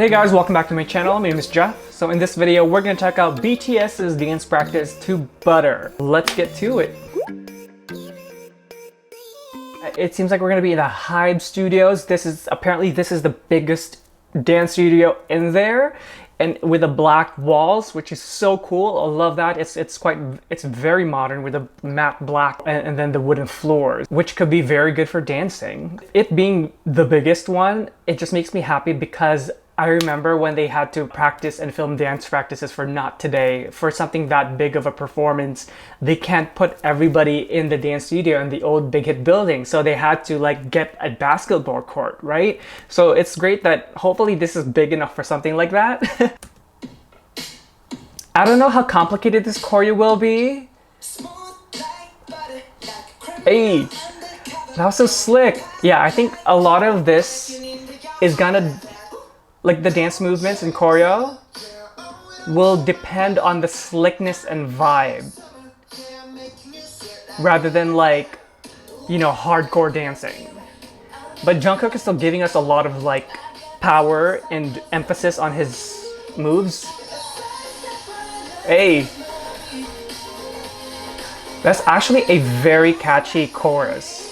Hey guys, welcome back to my channel. My name is Jeff. So in this video, we're going to check out BTS's dance practice to Butter. Let's get to it. It seems like we're going to be in the Hybe Studios. This is the biggest dance studio in there, and with the black walls, which is so cool. I love that. It's very modern with the matte black and then the wooden floors, which could be very good for dancing. It being the biggest one, it just makes me happy because I remember when they had to practice and film dance practices for Not Today, for something that big of a performance, they can't put everybody in the dance studio in the old big hit building. So they had to like get a basketball court, right? So it's great that hopefully this is big enough for something like that. I don't know how complicated this choreo will be. Hey, that was so slick. Yeah, I think a lot of this is gonna, like the dance movements and choreo, will depend on the slickness and vibe rather than like, you know, hardcore dancing. But Jungkook is still giving us a lot of like power and emphasis on his moves. Hey, that's actually a very catchy chorus.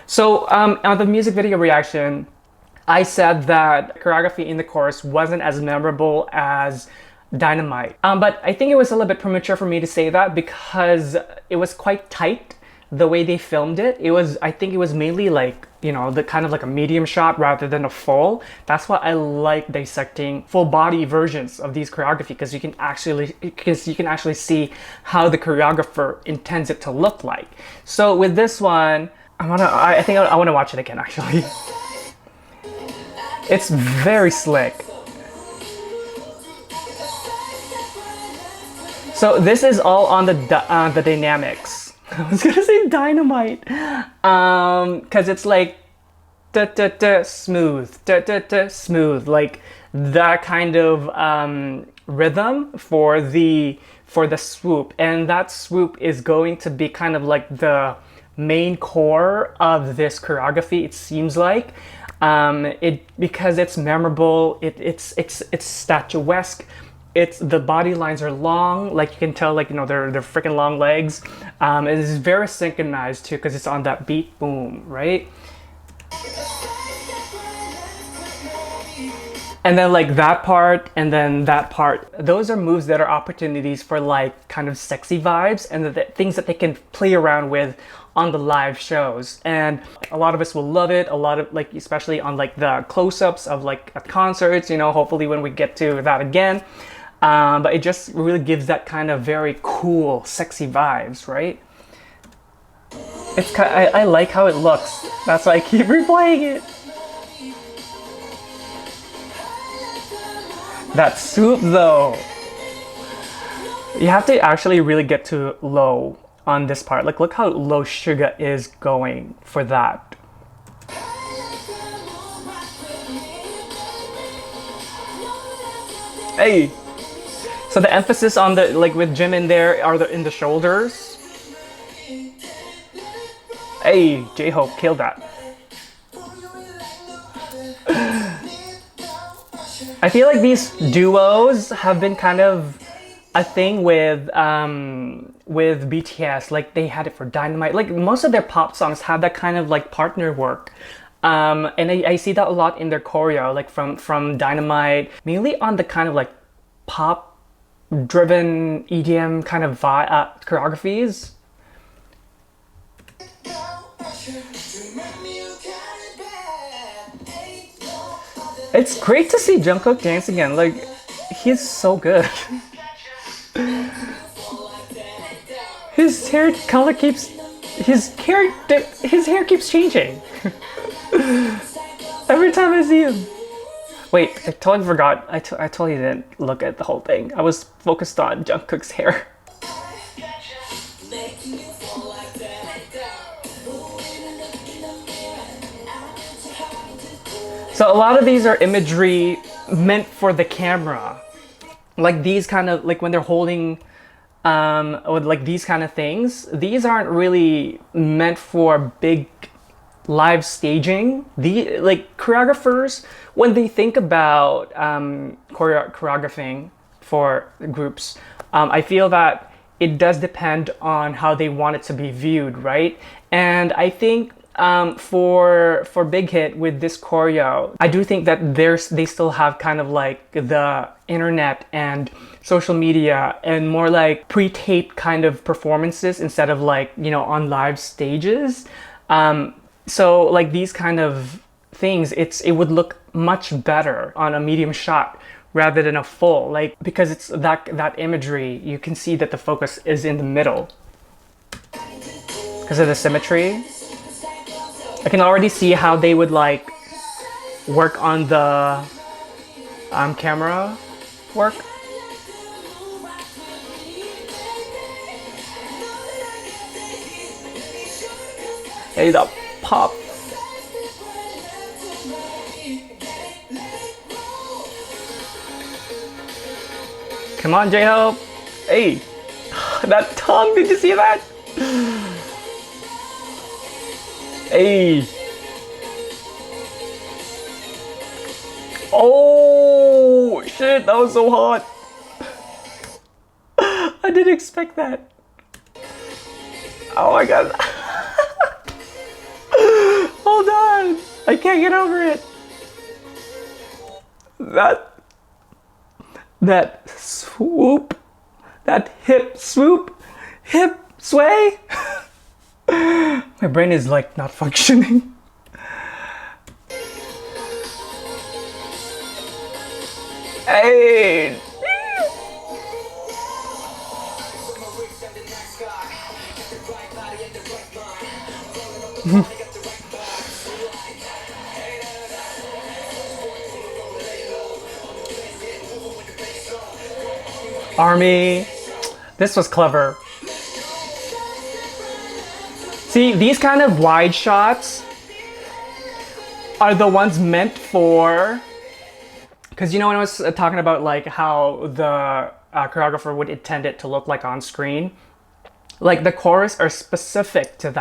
So on the music video reaction, I said that choreography in the chorus wasn't as memorable as Dynamite. But I think it was a little bit premature for me to say that because it was quite tight the way they filmed it. I think it was mainly like, you know, the kind of like a medium shot rather than a full. That's why I like dissecting full body versions of these choreography, because you can actually see how the choreographer intends it to look like. So with this one, I think I want to watch it again actually. It's very slick. So this is all on the dynamics. I was gonna say Dynamite, because it's like smooth, smooth, like that kind of rhythm for the swoop, and that swoop is going to be kind of like the main core of this choreography. It seems like because it's memorable. It's statuesque. The body lines are long, like you can tell, like, you know, they're freaking long legs. It is very synchronized too, because it's on that beat, boom, right? And then like that part, and then that part. Those are moves that are opportunities for like kind of sexy vibes, and the things that they can play around with on the live shows. And a lot of us will love it. A lot of, like, especially on like the close-ups of like at concerts, you know, hopefully when we get to that again. But it just really gives that kind of very cool, sexy vibes, right? I like how it looks. That's why I keep replaying it. That swoop though, you have to actually really get to low on this part. Like, look how low Suga is going for that. Hey. So the emphasis on the, like with Jim in there, are in the shoulders. Hey, J-Hope killed that. I feel like these duos have been kind of a thing with BTS. Like they had it for Dynamite. Like most of their pop songs have that kind of like partner work. And I see that a lot in their choreo, like from Dynamite, mainly on the kind of like pop driven EDM kind of choreographies. It's great to see Jungkook dance again. Like, he's so good. His hair color keeps his hair keeps changing. Every time I see him. Wait, I totally forgot. I totally didn't look at the whole thing. I was focused on Jungkook's hair. So a lot of these are imagery meant for the camera. Like these kind of, like when they're holding with like these kind of things, these aren't really meant for big live staging. The like choreographers, when they think about choreographing for groups, I feel that it does depend on how they want it to be viewed, right? And I think for Big Hit with this choreo, I do think that they still have kind of like the internet and social media and more like pre-taped kind of performances instead of like, you know, on live stages. So like these kind of things, it would look much better on a medium shot rather than a full, like because it's that imagery, you can see that the focus is in the middle because of the symmetry. I can already see how they would like work on the camera work. Hey, the pop. Come on, J-Hope. Hey, that tongue, did you see that? Hey. Oh, shit, that was so hot. I didn't expect that. Oh my god. Hold on. I can't get over it. That swoop. That hip swoop. Hip sway. My brain is like not functioning. Hey. Army. This was clever. See, these kind of wide shots are the ones meant for, because you know when I was talking about like how the choreographer would intend it to look like on screen, like the chorus are specific to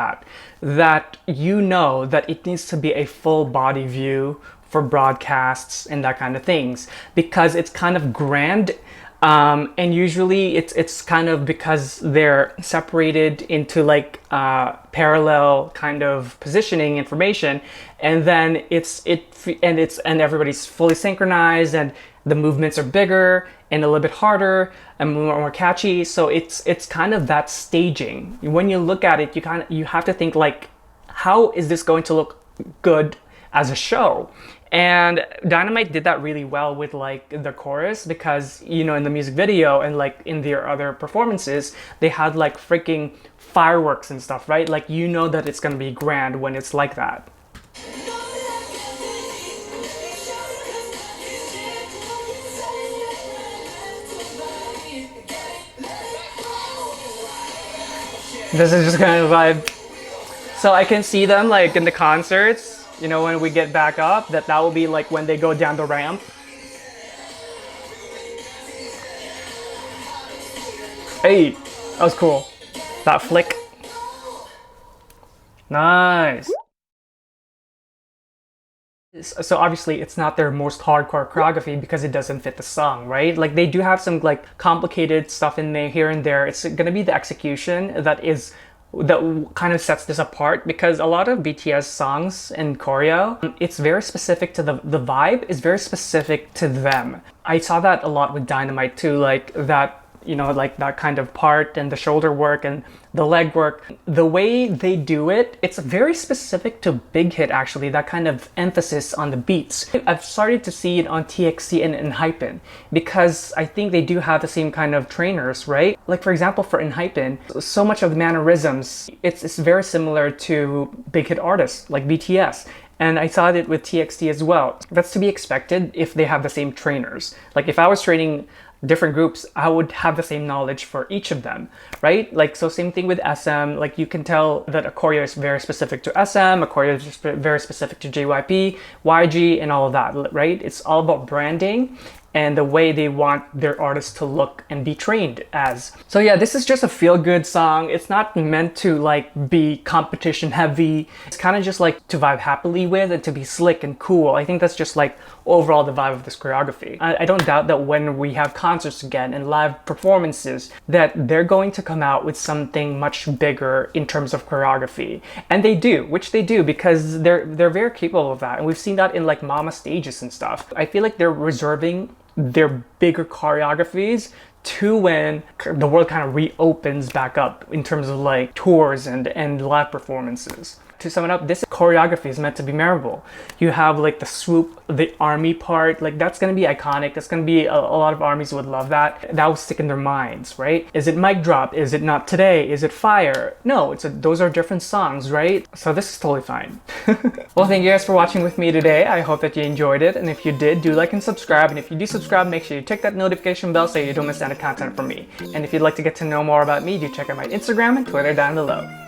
that you know that it needs to be a full body view for broadcasts and that kind of things, because it's kind of grand. And usually it's kind of because they're separated into like parallel kind of positioning information, and then and everybody's fully synchronized and the movements are bigger and a little bit harder and more catchy. So it's kind of that staging. When you look at it, you have to think like, how is this going to look good as a show? And Dynamite did that really well with like the chorus, because you know in the music video and like in their other performances they had like freaking fireworks and stuff, right? Like you know that it's gonna be grand when it's like that. This is just kind of vibe. So I can see them like in the concerts, you know, when we get back up, that will be like when they go down the ramp. Hey, that was cool. That flick. Nice. So obviously it's not their most hardcore choreography because it doesn't fit the song, right? Like they do have some like complicated stuff in there here and there. It's gonna be the execution that kind of sets this apart, because a lot of BTS songs and choreo, it's very specific to the vibe is very specific to them. I saw that a lot with Dynamite too, like that, you know, like that kind of part and the shoulder work and the leg work. The way they do it, it's very specific to Big Hit actually, that kind of emphasis on the beats. I've started to see it on TXT and Enhypen, because I think they do have the same kind of trainers, right? Like for example, for Enhypen, so much of the mannerisms, it's very similar to Big Hit artists like BTS. And I saw it with TXT as well. That's to be expected if they have the same trainers. Like if I was training different groups, I would have the same knowledge for each of them, right? Like, so same thing with SM, like you can tell that a choreo is very specific to SM, a choreo is very specific to JYP, YG, and all of that, right? It's all about branding and the way they want their artists to look and be trained as. So yeah, this is just a feel-good song. It's not meant to like be competition heavy. It's kind of just like to vibe happily with and to be slick and cool. I think that's just like overall the vibe of this choreography. I don't doubt that when we have concerts again and live performances that they're going to come out with something much bigger in terms of choreography. And they do, which they do, because they're very capable of that. And we've seen that in like Mama stages and stuff. I feel like they're reserving their bigger choreographies to when the world kind of reopens back up in terms of like tours and live performances. To sum it up, this choreography is meant to be memorable. You have like the swoop, the army part, like that's gonna be iconic. That's gonna be a lot of armies would love that. That will stick in their minds, right? Is it Mic Drop? Is it Not Today? Is it Fire? No, those are different songs, right? So this is totally fine. Well, thank you guys for watching with me today. I hope that you enjoyed it. And if you did, do like and subscribe. And if you do subscribe, make sure you tick that notification bell so you don't miss any content from me. And if you'd like to get to know more about me, do check out my Instagram and Twitter down below.